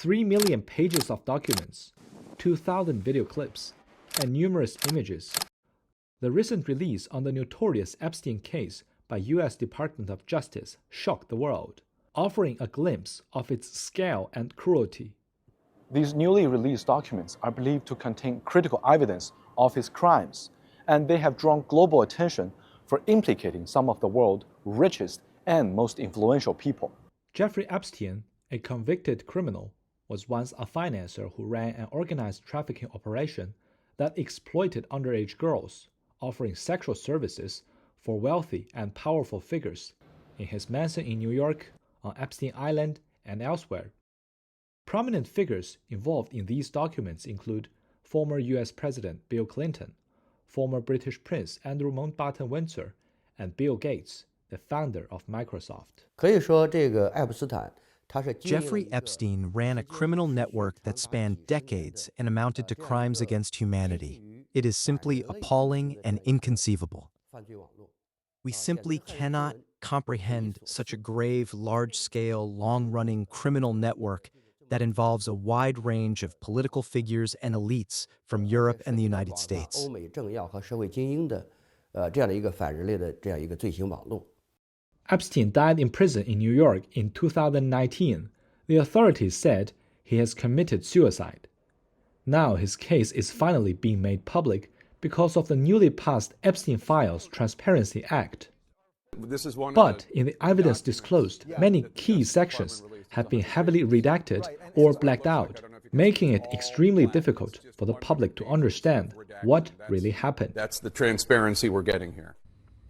3 million pages of documents, 2,000 video clips, and numerous images. The recent release on the notorious Epstein case by U.S. Department of Justice shocked the world, offering a glimpse of its scale and cruelty. These newly released documents are believed to contain critical evidence of his crimes, and they have drawn global attention for implicating some of the world's richest and most influential people. Jeffrey Epstein, a convicted criminal, was once a financier who ran an organized trafficking operation that exploited underage girls, offering sexual services for wealthy and powerful figures in his mansion in New York, on Epstein Island, and elsewhere. Prominent figures involved in these documents include former U.S. President Bill Clinton, former British Prince Andrew Mountbatten-Windsor, and Bill Gates, the founder of Microsoft. Jeffrey Epstein ran a criminal network that spanned decades and amounted to crimes against humanity. It is simply appalling and inconceivable. We simply cannot comprehend such a grave, large-scale, long-running criminal network that involves a wide range of political figures and elites from Europe and the United States. Epstein died in prison in New York in 2019. The authorities said he has committed suicide. Now his case is finally being made public because of the newly passed Epstein Files Transparency Act. But in the evidence disclosed, many key sections have been heavily redacted or blacked out, making it extremely difficult for the public to understand what really happened. That's the transparency we're getting here.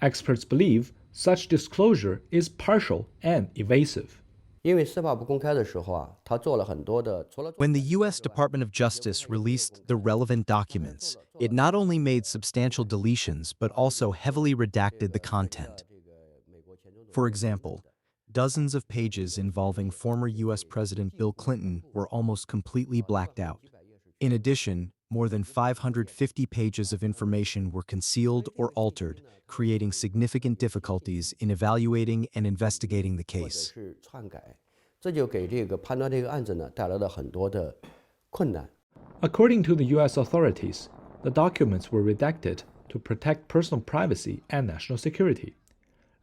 Experts believe such disclosure is partial and evasive. When the U.S. Department of Justice released the relevant documents, it not only made substantial deletions but also heavily redacted the content. For example, dozens of pages involving former U.S. President Bill Clinton were almost completely blacked out. In addition, more than 550 pages of information were concealed or altered, creating significant difficulties in evaluating and investigating the case. According to the U.S. authorities, the documents were redacted to protect personal privacy and national security.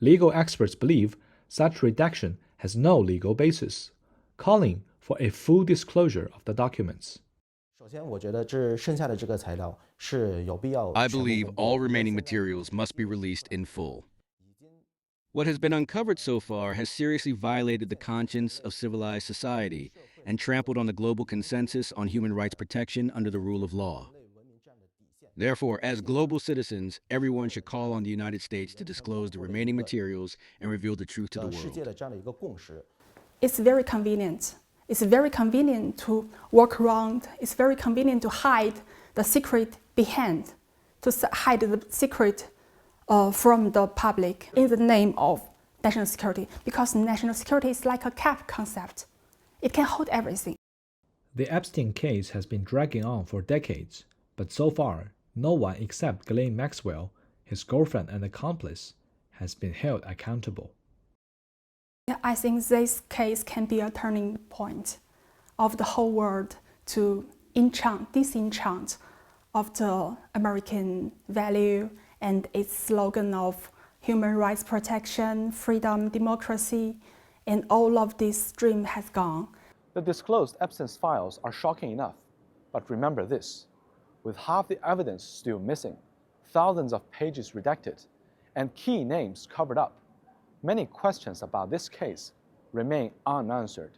Legal experts believe such redaction has no legal basis, calling for a full disclosure of the documents. I believe all remaining materials must be released in full. What has been uncovered so far has seriously violated the conscience of civilized society and trampled on the global consensus on human rights protection under the rule of law. Therefore, as global citizens, everyone should call on the United States to disclose the remaining materials and reveal the truth to the world. It's very convenient. It's very convenient to work around. It's very convenient to hide the secret behind, to hide the secret from the public in the name of national security, because national security is like a cap concept. It can hold everything. The Epstein case has been dragging on for decades, but so far, no one except Ghislaine Maxwell, his girlfriend and accomplice, has been held accountable. I think this case can be a turning point of the whole world to disenchant of the American value and its slogan of human rights protection, freedom, democracy, and all of this dream has gone. The disclosed Epstein's files are shocking enough, but remember this. With half the evidence still missing, thousands of pages redacted, and key names covered up, many questions about this case remain unanswered.